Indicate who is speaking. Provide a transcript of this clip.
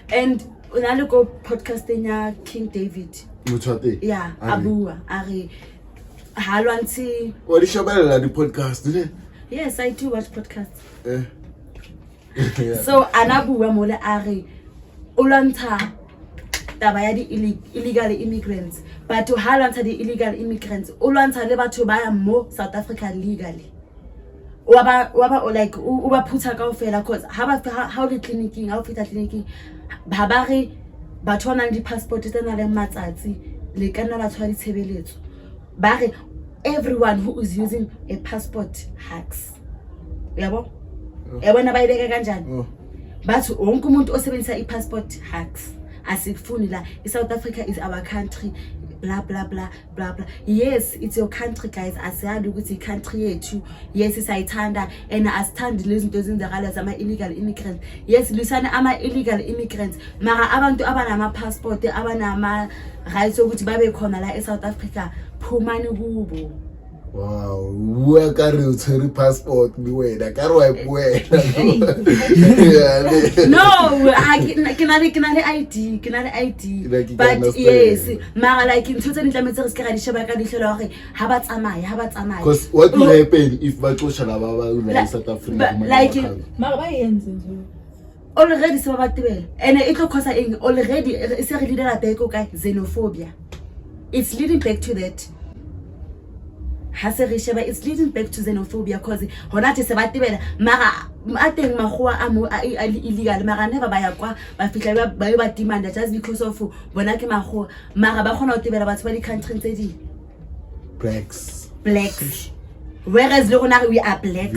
Speaker 1: And when I go podcasting ya King David. Yeah, Abua, Ari, Halwanti.
Speaker 2: What is your the podcast?
Speaker 1: Yes, I do watch podcasts.
Speaker 2: Yeah.
Speaker 1: So Anabu Mole Ari Ulanta Tabaya the illegal immigrants. But to Halanta the illegal immigrants, Ulanta never to buy more South Africa legally. Waba like Uba puta go fela cause how the clinicking, how fit clinicking Babari Batona the passport is another matsatsi, le kana ba tshwari tshebeletso. Bare everyone who is using a passport hacks. Yabo? Yabona bayibeka kanjani? Bathi wonke umuntu osebenzisa i-passport hacks. Asifuni la South Africa is our country, blah blah blah blah blah. Yes, it's your country, guys. Asiyali ukuthi i-country yethu. Yes, isayithanda and asithandi lezi zinto ezenzakala zama illegal immigrants. Yes, lisana ama illegal immigrants. Mara abantu abanama passport, abanama rights ukuthi babe khona la eSouth Africa, phumani kubo.
Speaker 2: Wow, we carry your passport. We that carry
Speaker 1: No, I can ID. But yes, mara like in total intlametsa ke ga di sheba ka di hlola hore ha ba tsamaya.
Speaker 2: Because what will happen if Batoshala Baba South Africa?
Speaker 1: Like mara ba yenze already se ba batebela and it tlo khosa eng already se re leader teko ka xenophobia. It's leading back to that. It's leading back to xenophobia because honate se batebela mara ateng magwa a mo illegal mara never ba ya kwa ba fitla ba demand just because of bona ke magwa mara ba khona ho tebela batho ba di country tse di
Speaker 2: blacks
Speaker 1: whereas le rona we are black.